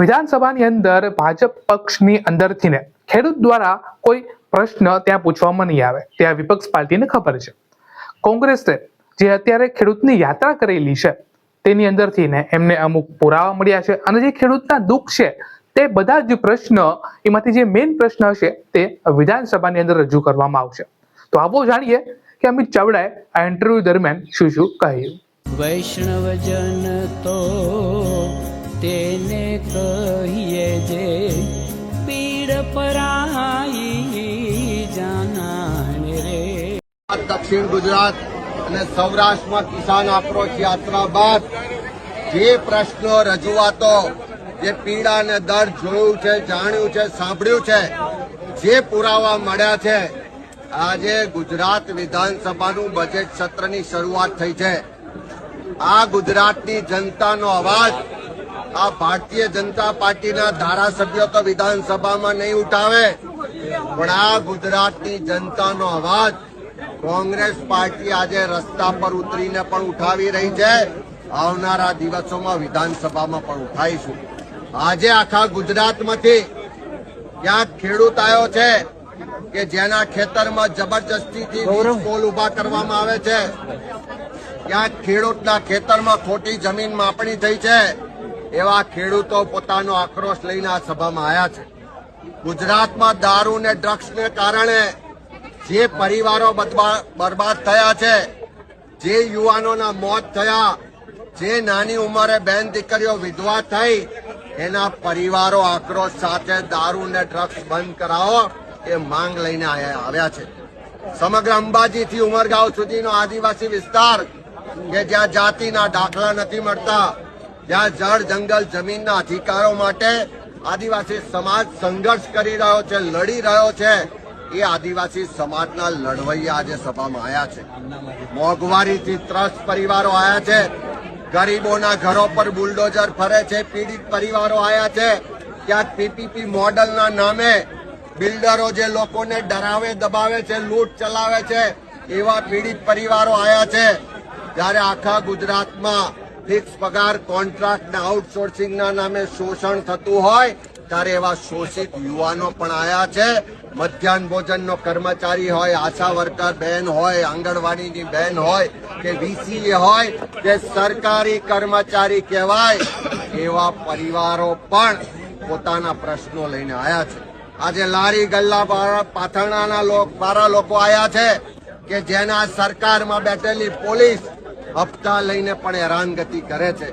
વિધાનસભાની અંદર ભાજપ પક્ષની અંદરથી ને ખેડૂત દ્વારા કોઈ પ્રશ્ન ત્યાં પૂછવામાં નહીં આવે ત્યાં વિપક્ષ પાર્ટીને ખબર છે. કોંગ્રેસે જે અત્યારે ખેડૂતની યાત્રા કરેલી છે તેની અંદરથી ને એમને અમુક પુરાવા મળ્યા છે અને જે ખેડૂતના દુઃખ છે તે બધા જ પ્રશ્ન એમાંથી જે મેઇન પ્રશ્ન હશે તે વિધાનસભાની અંદર રજૂ કરવામાં આવશે. તો આવો જાણીએ કે અમિત ચાવડાએ આ ઇન્ટરવ્યુ દરમિયાન શું શું કહ્યું. વૈષ્ણવજન તો તેને કહીએ જે પીડ પરાઈ જાનાને રે. દક્ષિણ ગુજરાત અને સૌરાષ્ટ્રમાં કિસાન આક્રોશ યાત્રા બાદ જે પ્રશ્નો રજૂઆતો જે પીડા અને દર્દ જોયું છે, જાણ્યું છે, સાંભળ્યું છે, જે પુરાવા મળ્યા છે, આજે ગુજરાત વિધાનસભાનું બજેટ સત્રની શરૂઆત થઈ છે. આ ગુજરાતની જનતાનો અવાજ આ ભારતીય જનતા પાર્ટીના ધારાસભ્યો તો વિધાનસભામાં નહીં ઉઠાવે, પણ આ ગુજરાતની જનતાનો અવાજ કોંગ્રેસ પાર્ટી આજે રસ્તા પર ઉતરીને પણ ઉઠાવી રહી છે. આવનારા દિવસોમાં વિધાનસભામાં પણ ઉઠાવીશું. આજે આખા ગુજરાતમાંથી ક્યાંક ખેડૂત આવ્યો છે કે જેના ખેતરમાં જબરજસ્તીથી વીજ પોલ ઉભા કરવામાં આવે છે, ક્યાંક ખેડૂતના ખેતરમાં ખોટી જમીન માપણી થઈ છે. એવા ખેડૂતો પોતાનો આક્રોશ લઈને આ સભામાં આવ્યા છે. ગુજરાતમાં દારૂ ને ડ્રગ્સને કારણે જે પરિવારો બરબાદ થયા છે, જે યુવાનોના મોત થયા, જે નાની ઉંમરે બેન દીકરીઓ વિધવા થઈ, એના પરિવારો આક્રોશ સાથે દારૂ ને ડ્રગ્સ બંધ કરાવો એ માંગ લઈને આવ્યા છે. સમગ્ર અંબાજીથી ઉમરગાંવ સુધીનો આદિવાસી વિસ્તાર કે જ્યાં જાતિના દાખલા નથી મળતા, જ્યાં જળ જંગલ જમીનના અધિકારો માટે આદિવાસી સમાજ સંઘર્ષ કરી રહ્યો છે, લડી રહ્યો છે, એ આદિવાસી સમાજના લડવૈયા આજે સભામાં આવ્યા છે. મોંઘવારીથી ત્રસ્ત પરિવારો આવ્યા છે, ગરીબોના ઘરો પર બુલડોઝર ફરે છે, પીડિત પરિવારો આવ્યા છે. ક્યાંક પીપીપી મોડલના નામે બિલ્ડરો જે લોકોને ડરાવે દબાવે છે, લૂંટ ચલાવે છે, એવા પીડિત પરિવારો આવ્યા છે. જ્યારે આખા ગુજરાતમાં ફિક્સ પગાર કોન્ટ્રાક્ટ ને આઉટસોર્સિંગના નામે શોષણ થતું હોય ત્યારે એવા શોષિત યુવાનો પણ આવ્યા છે. મધ્યાહન ભોજનનો કર્મચારી હોય, આશા વર્કર બહેન હોય, આંગણવાડીની બહેન હોય કે વીસીએ હોય કે સરકારી કર્મચારી કહેવાય, એવા પરિવારો પણ પોતાના પ્રશ્નો લઈને આવ્યા છે. આજે લારી ગલ્લા પાથરણાના લોકો આવ્યા છે કે જેના સરકારમાં બેઠેલી પોલીસ હપ્તા લઈને પણ હેરાનગતિ કરે છે.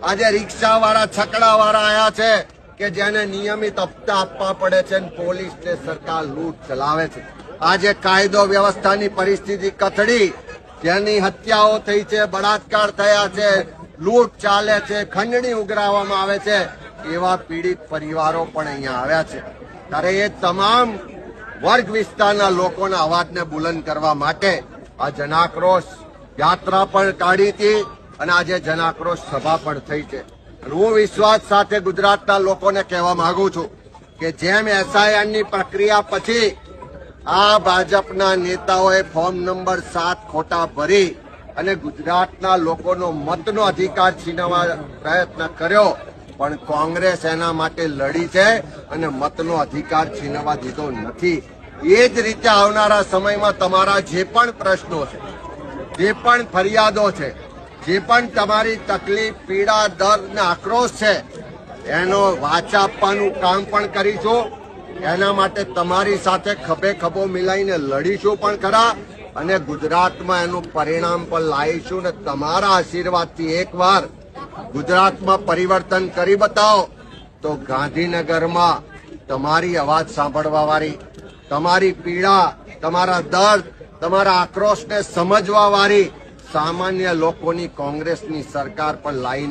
આજે રિક્ષાવાળા છકડાવાળા આવ્યા છે કે જેને નિયમિત હપ્તા આપવા પડે છે અને પોલીસને સરકાર લૂંટ ચલાવે છે. આજે કાયદો વ્યવસ્થાની પરિસ્થિતિ કથળી, જેની હત્યાઓ થઈ છે, બળાત્કાર થયા છે, લૂંટ ચાલે છે, ખંડણી ઉઘરાવવામાં આવે છે, એવા પીડિત પરિવારો પણ અહીંયા આવ્યા છે. ત્યારે એ તમામ વર્ગ વિસ્તારના લોકોના અવાજને બુલંદ કરવા માટે આ જનાક્રોશ યાત્રા પણ કાઢી હતી અને આજે જનાક્રોશ સભા પણ થઈ છે. હું વિશ્વાસ સાથે ગુજરાતના લોકોને કહેવા માંગુ છું કે જેમ એસઆઈઆરની પ્રક્રિયા પછી આ ભાજપના નેતાઓએ ફોર્મ નંબર 7 ખોટા ભરી અને ગુજરાતના લોકોનો મતનો અધિકાર છીનવવા પ્રયત્ન કર્યો, પણ કોંગ્રેસ એના માટે લડી છે અને મતનો અધિકાર છીનવવા દીધો નથી. એ જ રીતે આવનારા સમયમાં તમારા જે પણ પ્રશ્નો છે, જે પણ ફરિયાદો છે, જે પણ તમારી તકલીફ, પીડા, દર્દ ને આક્રોશ છે, એનો વાચા આપવાનું કામ પણ કરીશું. એના માટે તમારી સાથે ખભે ખભો મિલાઈને લડીશું પણ ખરા અને ગુજરાતમાં એનું પરિણામ પણ લાવીશું. ને તમારા આશીર્વાદથી એકવાર ગુજરાતમાં પરિવર્તન કરી બતાવો તો ગાંધીનગરમાં તમારી અવાજ સાંભળવા વાળી, તમારી પીડા, તમારા દર્દ, તમારા આક્રોશને સમજવા વાળી સામાન્ય લોકોની કોંગ્રેસની સરકાર પણ લાવીને